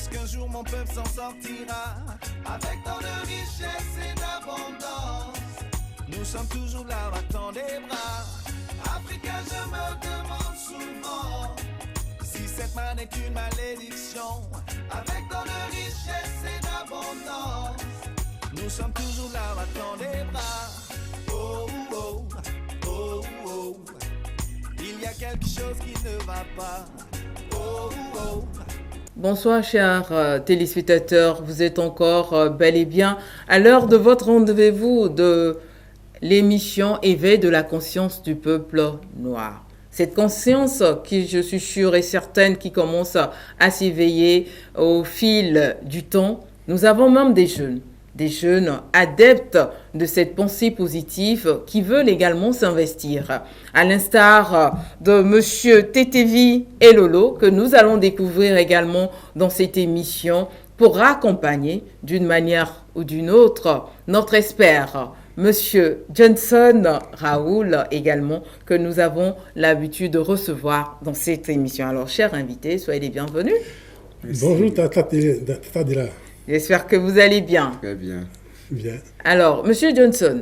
Est-ce qu'un jour mon peuple s'en sortira avec tant de richesse et d'abondance? Nous sommes toujours là, battant des bras. Africain, je me demande souvent si cette manne est une malédiction. Avec tant de richesse et d'abondance, nous sommes toujours là, battant des bras. Oh, oh, oh, oh. Il y a quelque chose qui ne va pas. Oh, oh. Bonsoir chers téléspectateurs, vous êtes encore bel et bien à l'heure de votre rendez-vous de l'émission Éveil de la conscience du peuple noir. Cette conscience qui, je suis sûre et certaine, qui commence à s'éveiller au fil du temps. Nous avons même des jeunes adeptes de cette pensée positive qui veulent également s'investir. À l'instar de Monsieur Tetevi et Lolo, que nous allons découvrir également dans cette émission pour accompagner d'une manière ou d'une autre notre expert, Monsieur Johnson Raoul également, que nous avons l'habitude de recevoir dans cette émission. Alors, chers invités, soyez les bienvenus. Merci. Bonjour Tata Dela. J'espère que vous allez bien. Très bien. Bien. Alors, Monsieur Johnson,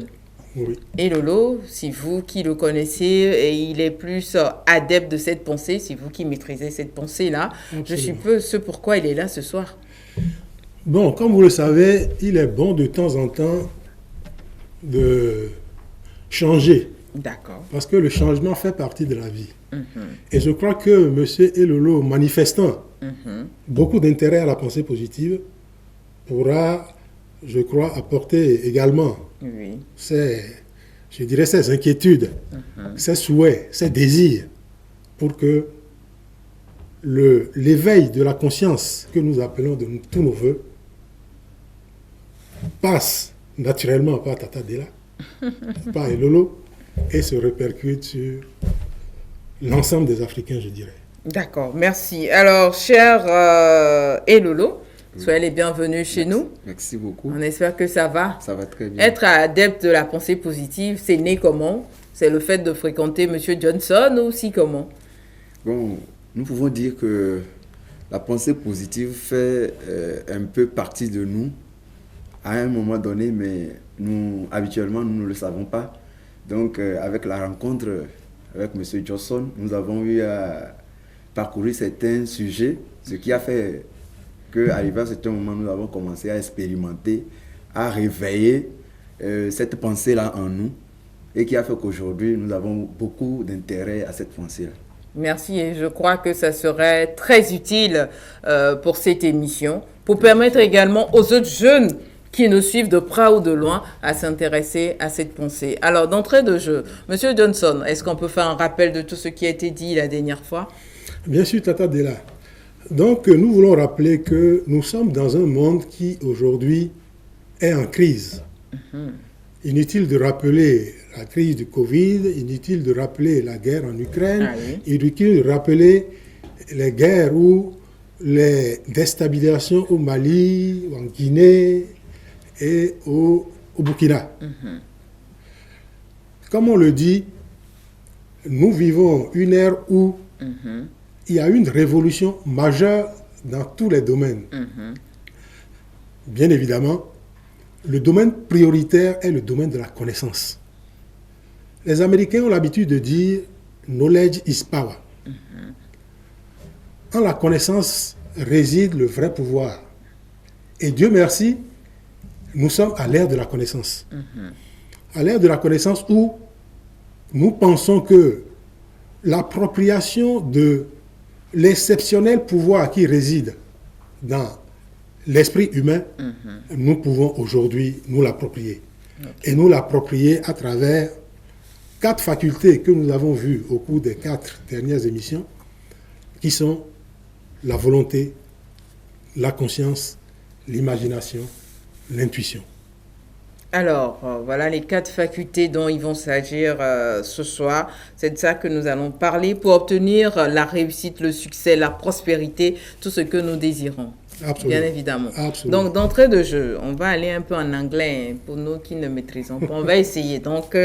oui. Et Lolo, c'est vous qui le connaissez et il est plus adepte de cette pensée, c'est vous qui maîtrisez cette pensée-là. Absolument. Je suppose ce pourquoi il est là ce soir. Bon, comme vous le savez, il est bon de temps en temps de changer. D'accord. Parce que le changement fait partie de la vie. Et je crois que M. Elolo, manifestant beaucoup d'intérêt à la pensée positive, pourra, je crois, apporter également ses inquiétudes, ses souhaits, ses désirs, pour que l'éveil de la conscience que nous appelons de tous nos voeux passe naturellement par Tata Dela, par Elolo, et se répercute sur l'ensemble des Africains, je dirais. D'accord, merci. Alors, cher Elolo, soyez les bienvenus chez nous. Merci beaucoup. On espère que ça va. Ça va très bien. Être adepte de la pensée positive, c'est né comment? C'est le fait de fréquenter M. Johnson ou aussi comment? Bon, nous pouvons dire que la pensée positive fait un peu partie de nous à un moment donné, mais habituellement, nous ne le savons pas. Donc, avec la rencontre avec M. Johnson, nous avons eu à parcourir certains sujets, ce qui a fait qu'arrivé à ce moment, nous avons commencé à expérimenter, à réveiller cette pensée-là en nous, et qui a fait qu'aujourd'hui, nous avons beaucoup d'intérêt à cette pensée-là. Merci, et je crois que ça serait très utile pour cette émission, pour permettre également aux autres jeunes qui nous suivent de près ou de loin à s'intéresser à cette pensée. Alors, d'entrée de jeu, Monsieur Johnson, est-ce qu'on peut faire un rappel de tout ce qui a été dit la dernière fois? Bien sûr, Tata Dela. Donc, nous voulons rappeler que nous sommes dans un monde qui, aujourd'hui, est en crise. Inutile de rappeler la crise du Covid, inutile de rappeler la guerre en Ukraine, inutile de rappeler les guerres ou les déstabilisations au Mali, ou en Guinée et au Burkina. Comme on le dit, nous vivons une ère où il y a une révolution majeure dans tous les domaines. Bien évidemment, le domaine prioritaire est le domaine de la connaissance. Les Américains ont l'habitude de dire « knowledge is power ». En la connaissance réside le vrai pouvoir. Et Dieu merci, nous sommes à l'ère de la connaissance. À l'ère de la connaissance où nous pensons que l'appropriation de l'exceptionnel pouvoir qui réside dans l'esprit humain, nous pouvons aujourd'hui nous l'approprier. Et nous l'approprier à travers 4 facultés que nous avons vues au cours des 4 dernières émissions, qui sont la volonté, la conscience, l'imagination, l'intuition. Alors, voilà les 4 facultés dont ils vont s'agir ce soir. C'est de ça que nous allons parler pour obtenir la réussite, le succès, la prospérité, tout ce que nous désirons. Absolument. Bien évidemment. Absolument. Donc, d'entrée de jeu, on va aller un peu en anglais pour nous qui ne maîtrisons pas. On va essayer. Donc,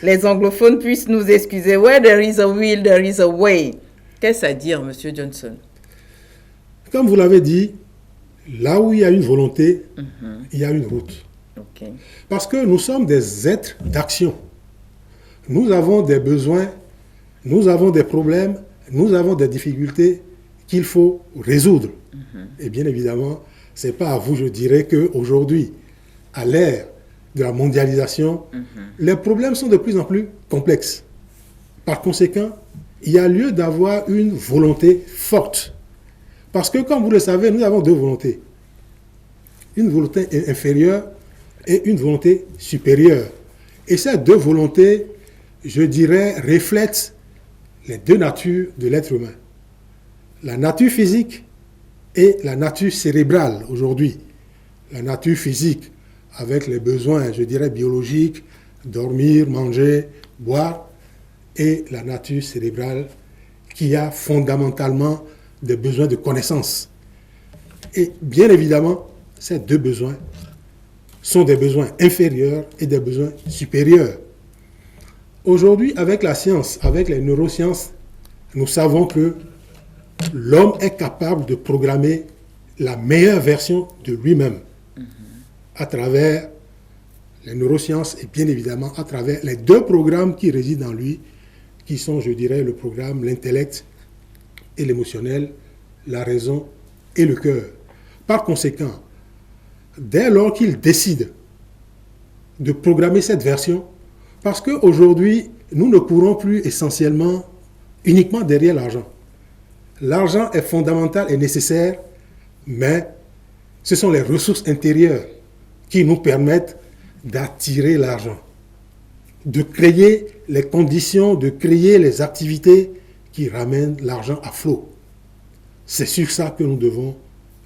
les anglophones puissent nous excuser. Where there is a will, there is a way. Qu'est-ce à dire, Monsieur Johnson? Comme vous l'avez dit, Là où il y a une volonté, il y a une route. Ok. Parce que nous sommes des êtres d'action. Nous avons des besoins, nous avons des problèmes, nous avons des difficultés qu'il faut résoudre. Et bien évidemment, ce n'est pas à vous, je dirais, qu'aujourd'hui, à l'ère de la mondialisation, les problèmes sont de plus en plus complexes. Par conséquent, il y a lieu d'avoir une volonté forte. Parce que, comme vous le savez, nous avons deux volontés. Une volonté inférieure et une volonté supérieure. Et ces deux volontés, je dirais, reflètent les deux natures de l'être humain. La nature physique et la nature cérébrale aujourd'hui. La nature physique avec les besoins, je dirais, biologiques, dormir, manger, boire, et la nature cérébrale qui a fondamentalement des besoins de connaissance. Et bien évidemment, ces deux besoins sont des besoins inférieurs et des besoins supérieurs. Aujourd'hui, avec la science, avec les neurosciences, nous savons que l'homme est capable de programmer la meilleure version de lui-même à travers les neurosciences et bien évidemment à travers les deux programmes qui résident en lui, qui sont, je dirais, le programme, l'intellect et l'émotionnel, la raison et le cœur. Par conséquent, dès lors qu'il décide de programmer cette version, parce qu'aujourd'hui, nous ne courons plus essentiellement uniquement derrière l'argent. L'argent est fondamental et nécessaire, mais ce sont les ressources intérieures qui nous permettent d'attirer l'argent, de créer les conditions, de créer les activités qui ramènent l'argent à flot. C'est sur ça que nous devons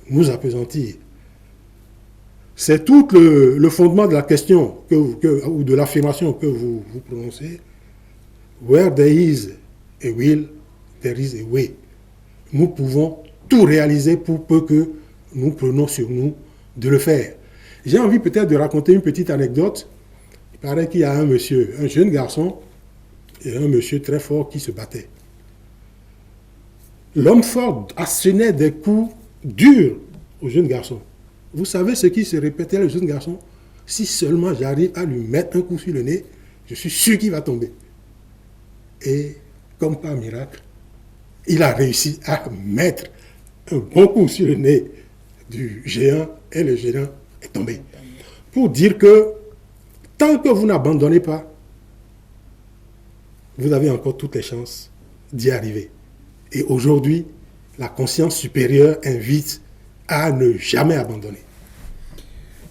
nous appesantir. C'est tout le fondement de la question ou de l'affirmation que vous prononcez. Where there is a will, there is a way. Nous pouvons tout réaliser pour peu que nous prenions sur nous de le faire. J'ai envie peut-être de raconter une petite anecdote. Il paraît qu'il y a un monsieur, un jeune garçon, et un monsieur très fort qui se battaient. L'homme fort assénait des coups durs au jeune garçon. Vous savez ce qui se répétait le jeune garçon? Si seulement j'arrive à lui mettre un coup sur le nez, je suis sûr qu'il va tomber. Et comme par miracle, il a réussi à mettre un bon coup sur le nez du géant et le géant est tombé. Pour dire que tant que vous n'abandonnez pas, vous avez encore toutes les chances d'y arriver. Et aujourd'hui, la conscience supérieure invite à ne jamais abandonner.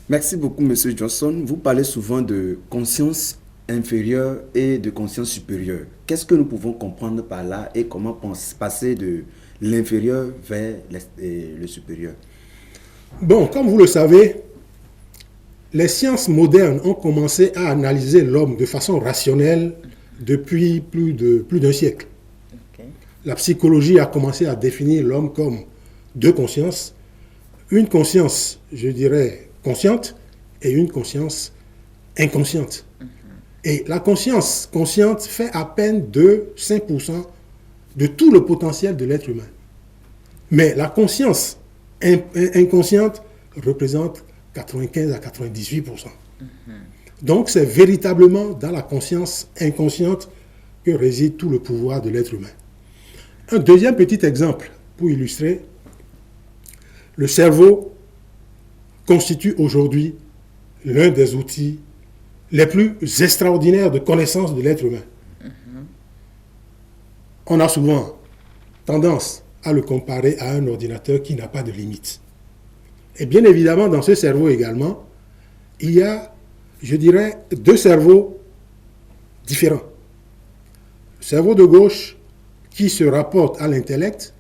Merci beaucoup, M. Johnson. Vous parlez souvent de conscience inférieure et de conscience supérieure. Qu'est-ce que nous pouvons comprendre par là et comment passer de l'inférieur vers le supérieur? Bon, comme vous le savez, les sciences modernes ont commencé à analyser l'homme de façon rationnelle depuis plus d'un siècle. Okay. La psychologie a commencé à définir l'homme comme deux consciences. Une conscience, je dirais, consciente et une conscience inconsciente. Et la conscience consciente fait à peine 5% de tout le potentiel de l'être humain. Mais la conscience inconsciente représente 95 à 98%. Donc c'est véritablement dans la conscience inconsciente que réside tout le pouvoir de l'être humain. Un deuxième petit exemple pour illustrer, le cerveau constitue aujourd'hui l'un des outils les plus extraordinaires de connaissance de l'être humain. On a souvent tendance à le comparer à un ordinateur qui n'a pas de limite. Et bien évidemment, dans ce cerveau également, il y a, je dirais, deux cerveaux différents. Le cerveau de gauche qui se rapporte à l'intellect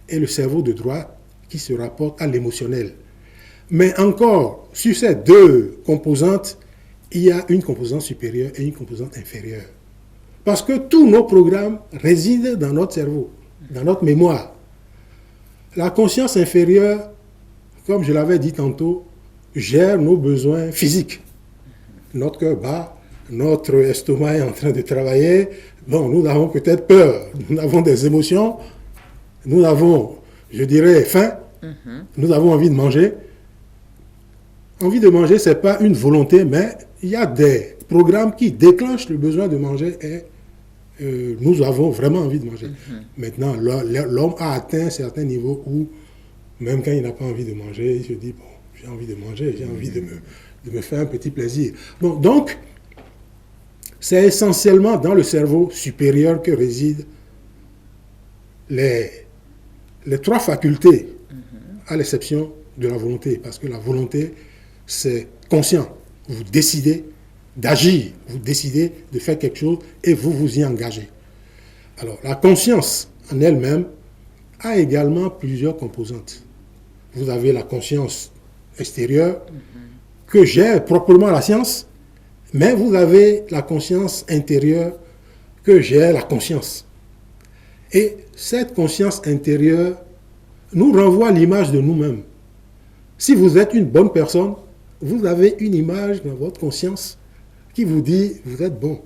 et le cerveau de droite qui se rapporte à l'émotionnel. Mais encore, sur ces deux composantes, il y a une composante supérieure et une composante inférieure. Parce que tous nos programmes résident dans notre cerveau, dans notre mémoire. La conscience inférieure, comme je l'avais dit tantôt, gère nos besoins physiques. Notre cœur bat, notre estomac est en train de travailler. Bon, nous avons peut-être peur, nous avons des émotions, nous avons, je dirais, faim, Nous avons envie de manger. Envie de manger, ce n'est pas une volonté, mais il y a des programmes qui déclenchent le besoin de manger et nous avons vraiment envie de manger. Maintenant, l'homme a atteint un certain niveau où, même quand il n'a pas envie de manger, il se dit, bon, j'ai envie de manger, j'ai envie de me faire un petit plaisir. Bon, donc, c'est essentiellement dans le cerveau supérieur que résident les trois facultés, à l'exception de la volonté, parce que la volonté, c'est conscient. Vous décidez d'agir, vous décidez de faire quelque chose et vous vous y engagez. Alors, la conscience en elle-même a également plusieurs composantes. Vous avez la conscience extérieure que gère proprement la science, mais vous avez la conscience intérieure que gère la conscience. Et cette conscience intérieure nous renvoie à l'image de nous-mêmes. Si vous êtes une bonne personne, vous avez une image dans votre conscience qui vous dit vous êtes bon.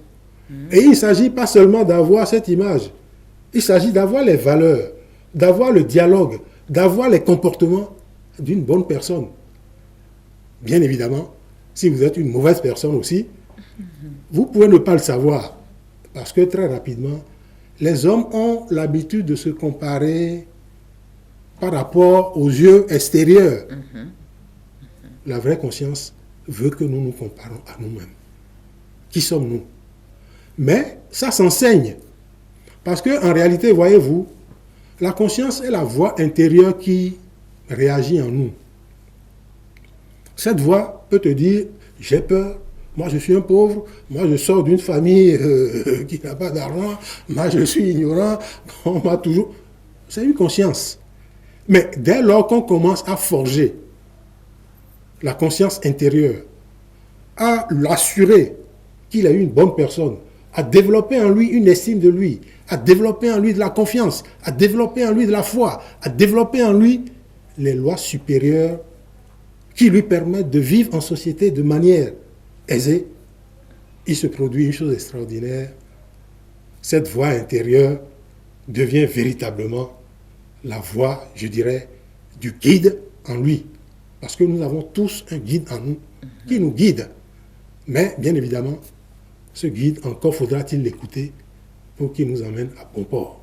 Et il ne s'agit pas seulement d'avoir cette image, il s'agit d'avoir les valeurs, d'avoir le dialogue, d'avoir les comportements d'une bonne personne. Bien évidemment, si vous êtes une mauvaise personne aussi, vous pouvez ne pas le savoir, parce que très rapidement, les hommes ont l'habitude de se comparer par rapport aux yeux extérieurs. La vraie conscience veut que nous nous comparons à nous-mêmes. Qui sommes-nous? Mais ça s'enseigne. Parce qu'en réalité, voyez-vous, la conscience est la voix intérieure qui réagit en nous. Cette voix peut te dire, j'ai peur, moi je suis un pauvre, moi je sors d'une famille qui n'a pas d'argent, moi je suis ignorant, on m'a toujours... C'est une conscience. Mais dès lors qu'on commence à forger la conscience intérieure, à l'assurer qu'il est une bonne personne, à développer en lui une estime de lui, à développer en lui de la confiance, à développer en lui de la foi, à développer en lui les lois supérieures qui lui permettent de vivre en société de manière aisée, il se produit une chose extraordinaire. Cette voix intérieure devient véritablement la voix, je dirais, du guide en lui. Parce que nous avons tous un guide en nous qui nous guide. Mais, bien évidemment, ce guide, encore faudra-t-il l'écouter pour qu'il nous amène à bon port.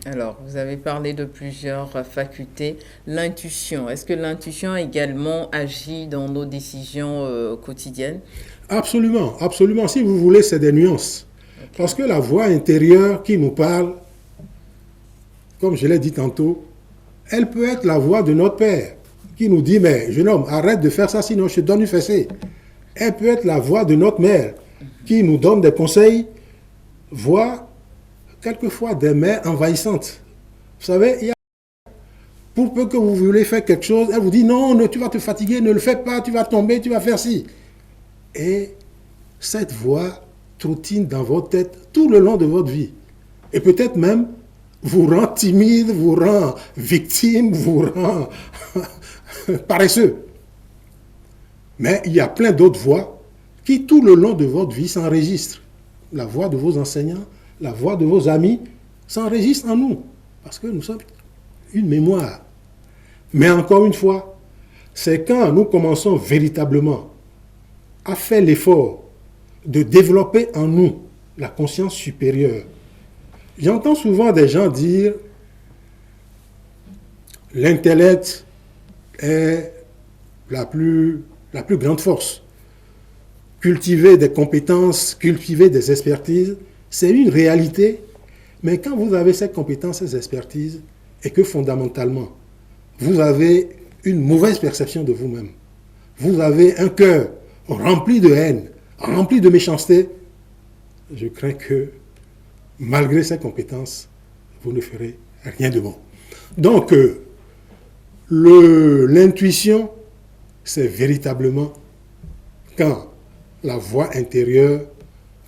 Alors, vous avez parlé de plusieurs facultés. L'intuition, est-ce que l'intuition également agit dans nos décisions quotidiennes? Absolument, absolument. Si vous voulez, c'est des nuances. Okay. Parce que la voix intérieure qui nous parle, comme je l'ai dit tantôt, elle peut être la voix de notre père qui nous dit, mais jeune homme, arrête de faire ça, sinon je te donne une fessée. Elle peut être la voix de notre mère qui nous donne des conseils, voire quelquefois des mères envahissantes. Vous savez, pour peu que vous voulez faire quelque chose, elle vous dit, non, tu vas te fatiguer, ne le fais pas, tu vas tomber, tu vas faire ci. Et cette voix trottine dans votre tête tout le long de votre vie. Et peut-être même vous rend timide, vous rend victime, vous rend paresseux. Mais il y a plein d'autres voix qui, tout le long de votre vie, s'enregistrent. La voix de vos enseignants, la voix de vos amis s'enregistre en nous. Parce que nous sommes une mémoire. Mais encore une fois, c'est quand nous commençons véritablement à faire l'effort de développer en nous la conscience supérieure. J'entends souvent des gens dire l'intellect est la plus grande force. Cultiver des compétences, cultiver des expertises, c'est une réalité. Mais quand vous avez ces compétences, ces expertises, et que fondamentalement, vous avez une mauvaise perception de vous-même, vous avez un cœur rempli de haine, rempli de méchanceté, je crains que, malgré ces compétences, vous ne ferez rien de bon. Donc, l'intuition, c'est véritablement quand la voix intérieure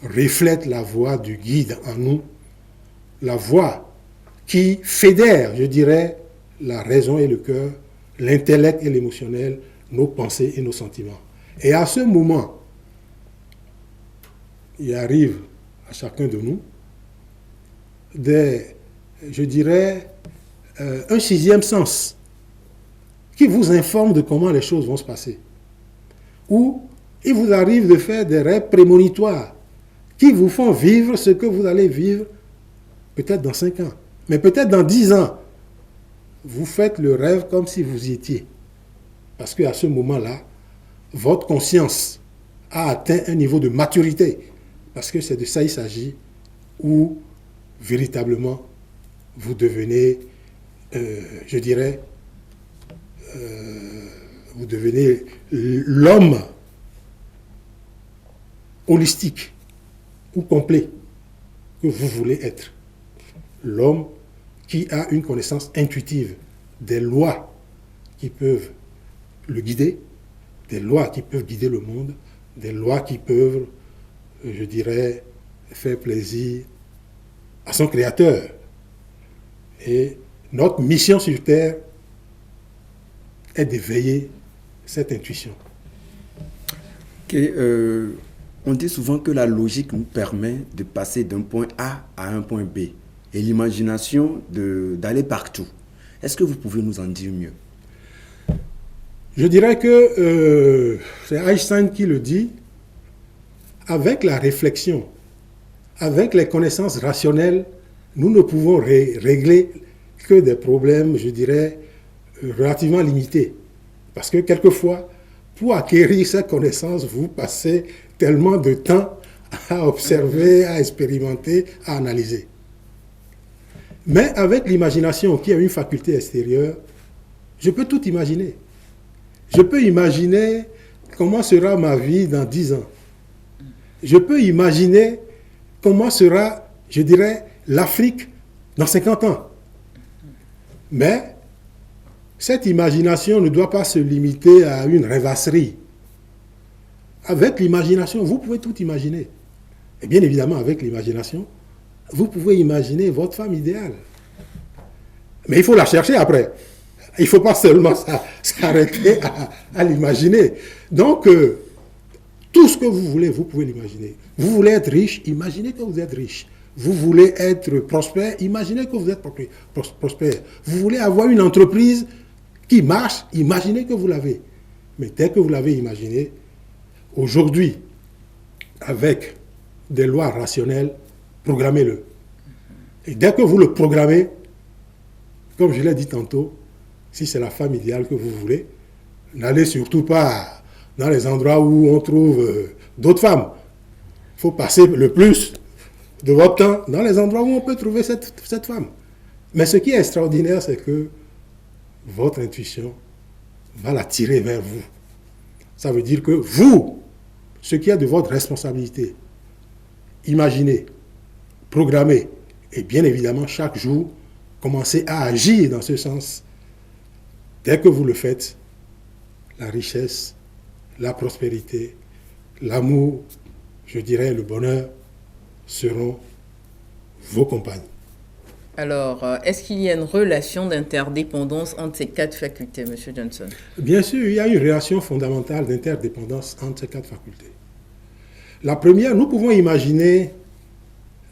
reflète la voix du guide en nous, la voix qui fédère, je dirais, la raison et le cœur, l'intellect et l'émotionnel, nos pensées et nos sentiments. Et à ce moment, il arrive à chacun de nous je dirais, un sixième sens qui vous informent de comment les choses vont se passer. Ou il vous arrive de faire des rêves prémonitoires qui vous font vivre ce que vous allez vivre peut-être dans 5 ans, mais peut-être dans 10 ans. Vous faites le rêve comme si vous y étiez. Parce qu'à ce moment-là, votre conscience a atteint un niveau de maturité. Parce que c'est de ça il s'agit, où véritablement vous devenez, je dirais, vous devenez l'homme holistique ou complet que vous voulez être. L'homme qui a une connaissance intuitive des lois qui peuvent le guider, des lois qui peuvent guider le monde, des lois qui peuvent, je dirais, faire plaisir à son Créateur. Et notre mission sur Terre est d'éveiller cette intuition. On dit souvent que la logique nous permet de passer d'un point A à un point B et l'imagination d'aller partout. Est-ce que vous pouvez nous en dire mieux? Je dirais que c'est Einstein qui le dit, avec la réflexion, avec les connaissances rationnelles, nous ne pouvons régler que des problèmes, je dirais, relativement limités. Parce que quelquefois, pour acquérir cette connaissance, vous passez tellement de temps à observer, à expérimenter, à analyser. Mais avec l'imagination, qui a une faculté extérieure, je peux tout imaginer. Je peux imaginer comment sera ma vie dans 10 ans. Je peux imaginer comment sera, je dirais, l'Afrique dans 50 ans. Mais cette imagination ne doit pas se limiter à une rêvasserie. Avec l'imagination, vous pouvez tout imaginer. Et bien évidemment, avec l'imagination, vous pouvez imaginer votre femme idéale. Mais il faut la chercher après. Il ne faut pas seulement s'arrêter à l'imaginer. Donc, tout ce que vous voulez, vous pouvez l'imaginer. Vous voulez être riche, imaginez que vous êtes riche. Vous voulez être prospère, imaginez que vous êtes prospère. Vous voulez avoir une entreprise qui marche, imaginez que vous l'avez. Mais dès que vous l'avez imaginé, aujourd'hui, avec des lois rationnelles, programmez-le. Et dès que vous le programmez, comme je l'ai dit tantôt, si c'est la femme idéale que vous voulez, n'allez surtout pas dans les endroits où on trouve d'autres femmes. Il faut passer le plus de votre temps dans les endroits où on peut trouver cette femme. Mais ce qui est extraordinaire, c'est que votre intuition va la tirer vers vous. Ça veut dire que vous, ce qui est de votre responsabilité, imaginez, programmez, et bien évidemment, chaque jour, commencez à agir dans ce sens. Dès que vous le faites, la richesse, la prospérité, l'amour, je dirais le bonheur, seront vos compagnes. Alors, est-ce qu'il y a une relation d'interdépendance entre ces 4 facultés, M. Johnson? Bien sûr, il y a une relation fondamentale d'interdépendance entre ces 4 facultés. La première, nous pouvons imaginer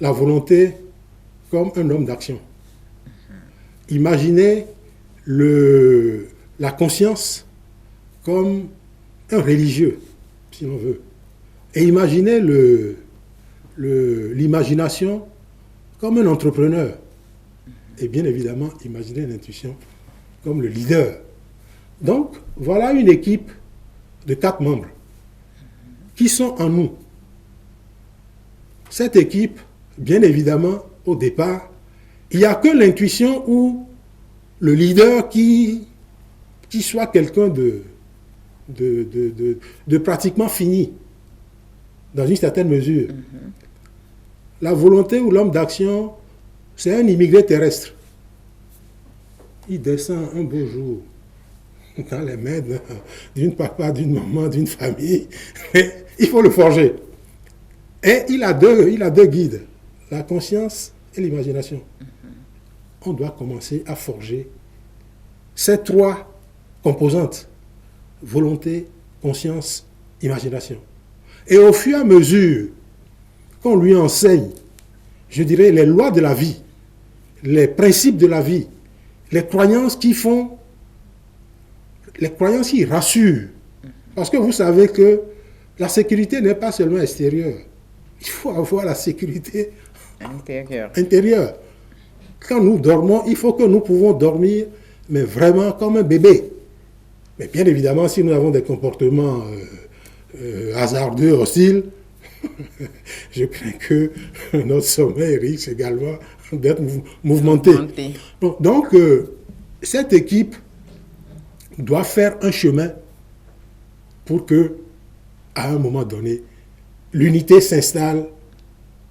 la volonté comme un homme d'action. Imaginez la conscience comme un religieux, si l'on veut. Et imaginez l'imagination comme un entrepreneur. Et bien évidemment, imaginez l'intuition comme le leader. Donc, voilà une équipe de 4 membres qui sont en nous. Cette équipe, bien évidemment, au départ, il n'y a que l'intuition ou le leader qui soit quelqu'un de pratiquement fini, dans une certaine mesure. La volonté ou l'homme d'action, c'est un immigré terrestre. Il descend un beau jour dans les mains d'une papa, d'une maman, d'une famille. Mais il faut le forger. Et il a deux guides, la conscience et l'imagination. On doit commencer à forger ces 3 composantes, volonté, conscience, imagination. Et au fur et à mesure qu'on lui enseigne, je dirais, les lois de la vie, les principes de la vie, les croyances qui font les croyances y rassurent. Parce que vous savez que la sécurité n'est pas seulement extérieure. Il faut avoir la sécurité intérieure. Quand nous dormons, il faut que nous pouvons dormir, mais vraiment comme un bébé. Mais bien évidemment, si nous avons des comportements hasardeux, hostiles, je crains que notre sommeil risque également d'être mouvementé. Donc, cette équipe doit faire un chemin pour que, à un moment donné, l'unité s'installe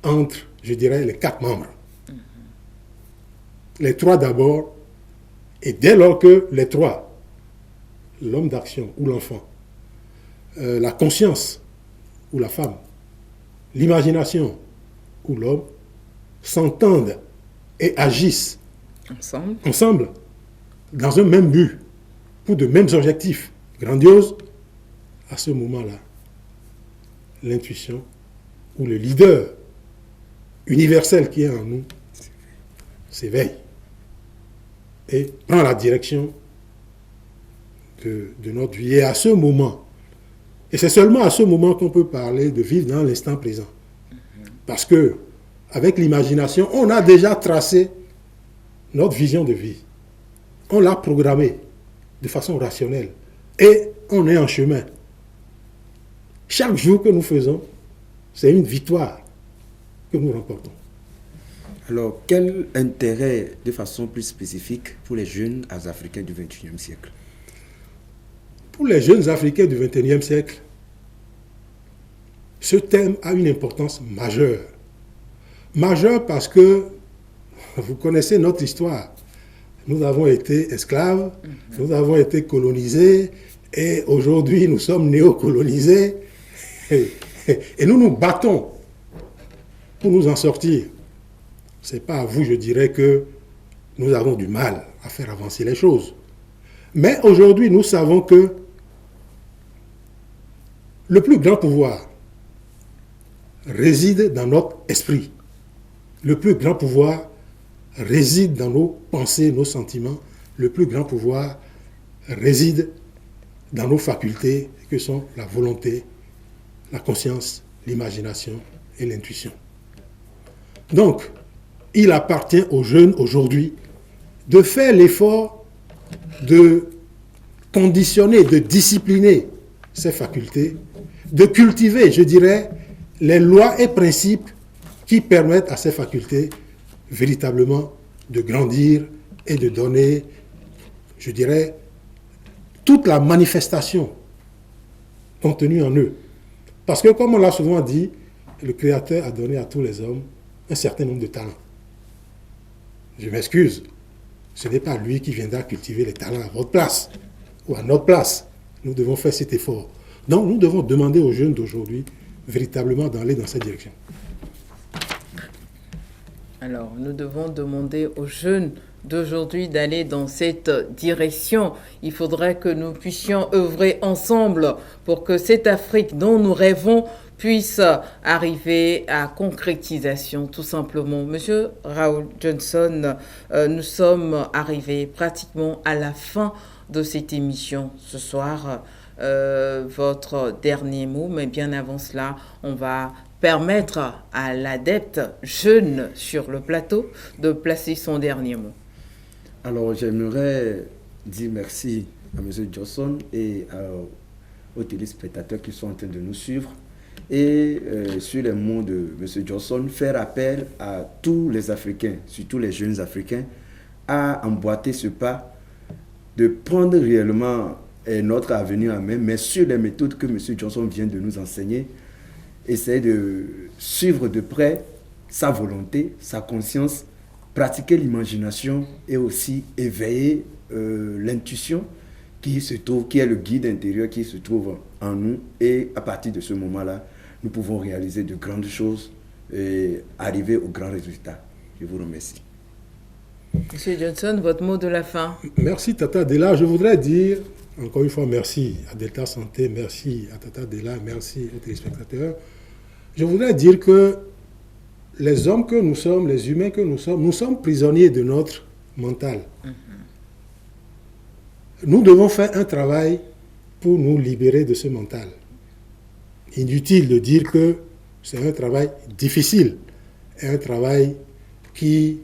entre, je dirais, les 4 membres. Les 3 d'abord, et dès lors que les 3, l'homme d'action ou l'enfant, la conscience ou la femme, l'imagination ou l'homme, s'entendent et agissent ensemble dans un même but, pour de mêmes objectifs grandioses, à ce moment-là, l'intuition ou le leader universel qui est en nous s'éveille et prend la direction de notre vie. Et à ce moment, et c'est seulement à ce moment qu'on peut parler de vivre dans l'instant présent. Parce que, avec l'imagination, on a déjà tracé notre vision de vie. On l'a programmée de façon rationnelle. Et on est en chemin. Chaque jour que nous faisons, c'est une victoire que nous remportons. Alors, quel intérêt, de façon plus spécifique, pour les jeunes Africains du XXIe siècle? Pour les jeunes Africains du XXIe siècle, ce thème a une importance majeure. Majeure parce que, vous connaissez notre histoire. Nous avons été esclaves, nous avons été colonisés, et aujourd'hui nous sommes néocolonisés, et nous nous battons pour nous en sortir. Ce n'est pas à vous, je dirais, que nous avons du mal à faire avancer les choses. Mais aujourd'hui, nous savons que le plus grand pouvoir réside dans notre esprit. Le plus grand pouvoir réside dans nos pensées, nos sentiments. Le plus grand pouvoir réside dans nos facultés que sont la volonté, la conscience, l'imagination et l'intuition. Donc, il appartient aux jeunes aujourd'hui de faire l'effort de conditionner, de discipliner ces facultés, de cultiver, je dirais, les lois et principes qui permettent à ces facultés véritablement de grandir et de donner, je dirais, toute la manifestation contenue en eux. Parce que, comme on l'a souvent dit, le Créateur a donné à tous les hommes un certain nombre de talents. Je m'excuse, ce n'est pas lui qui viendra cultiver les talents à votre place ou à notre place. Nous devons faire cet effort. Donc, nous devons demander aux jeunes d'aujourd'hui véritablement d'aller dans cette direction. Alors, nous devons demander aux jeunes d'aujourd'hui d'aller dans cette direction. Il faudrait que nous puissions œuvrer ensemble pour que cette Afrique dont nous rêvons puisse arriver à concrétisation, tout simplement. Monsieur Raoul Johnson, nous sommes arrivés pratiquement à la fin de cette émission ce soir. Votre dernier mot, mais bien avant cela, on va permettre à l'adepte jeune sur le plateau de placer son dernier mot. Alors, j'aimerais dire merci à M. Johnson et aux téléspectateurs qui sont en train de nous suivre. Et sur les mots de M. Johnson, faire appel à tous les Africains, surtout les jeunes Africains, à emboîter ce pas, de prendre réellement notre avenir en main, mais sur les méthodes que M. Johnson vient de nous enseigner, essayer de suivre de près sa volonté, sa conscience, pratiquer l'imagination et aussi éveiller l'intuition qui est le guide intérieur qui se trouve en nous. Et à partir de ce moment-là, nous pouvons réaliser de grandes choses et arriver aux grands résultats. Je vous remercie. Monsieur Johnson, votre mot de la fin. Merci Tata Della. Je voudrais dire, encore une fois, merci à Delta Santé, merci à Tata Della, merci aux téléspectateurs. Je voudrais dire que les hommes que nous sommes, les humains que nous sommes prisonniers de notre mental. nous devons faire un travail pour nous libérer de ce mental. Inutile de dire que c'est un travail difficile, un travail qu'il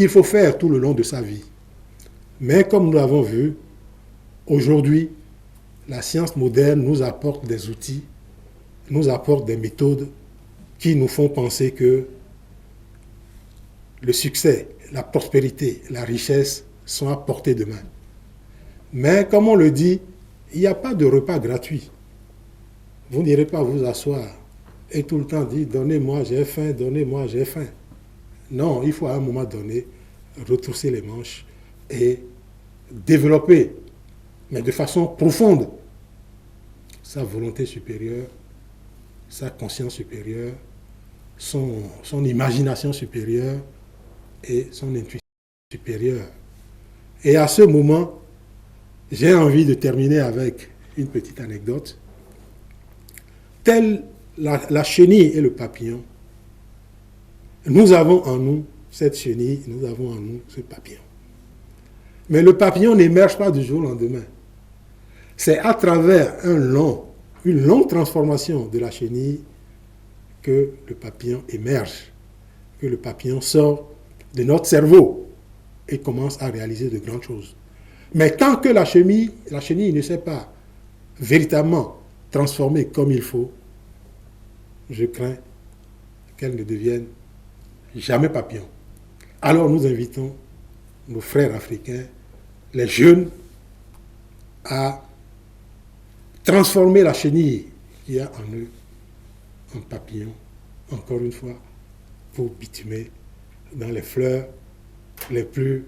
faut faire tout le long de sa vie. Mais comme nous l'avons vu, aujourd'hui, la science moderne nous apporte des outils, nous apporte des méthodes qui nous font penser que le succès, la prospérité, la richesse sont à portée de main. Mais comme on le dit, il n'y a pas de repas gratuit. Vous n'irez pas vous asseoir et tout le temps dire « donnez-moi, j'ai faim, donnez-moi, j'ai faim ». Non, il faut à un moment donné retrousser les manches et développer, mais de façon profonde, sa volonté supérieure, sa conscience supérieure, son imagination supérieure et son intuition supérieure. Et à ce moment, j'ai envie de terminer avec une petite anecdote. Telle la chenille et le papillon, nous avons en nous cette chenille, nous avons en nous ce papillon. Mais le papillon n'émerge pas du jour au lendemain. C'est à travers une longue transformation de la chenille que le papillon émerge, que le papillon sort de notre cerveau et commence à réaliser de grandes choses. Mais tant que la chenille ne s'est pas véritablement transformée comme il faut, je crains qu'elle ne devienne jamais papillon. Alors nous invitons nos frères africains, les jeunes, à transformer la chenille qu'il y a en eux en papillon, encore une fois, pour bitumer dans les fleurs les plus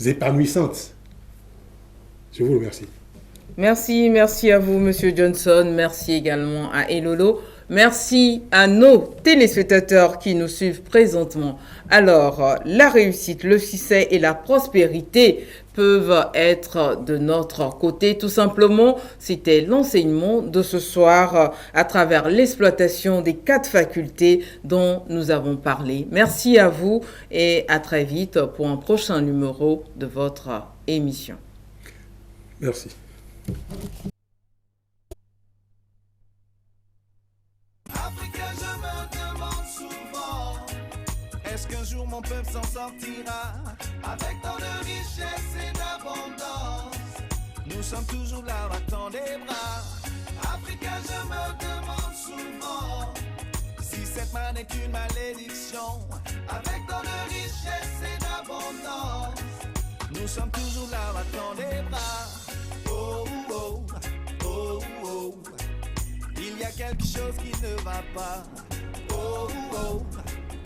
épanouissantes. Je vous remercie. Merci à vous, Monsieur Johnson. Merci également à Elolo. Merci à nos téléspectateurs qui nous suivent présentement. Alors, la réussite, le succès et la prospérité peuvent être de notre côté. Tout simplement, c'était l'enseignement de ce soir à travers l'exploitation des 4 facultés dont nous avons parlé. Merci à vous et à très vite pour un prochain numéro de votre émission. Merci. Africain, je me demande souvent, est-ce qu'un jour mon peuple s'en sortira avec tant de richesse et d'abondance? Nous sommes toujours là, battant des bras. Africain, je me demande souvent si cette main n'est qu'une malédiction avec tant de richesse et d'abondance. Nous sommes toujours là, battant des bras. Oh, oh, oh, oh. Il y a quelque chose qui ne va pas. Oh, oh.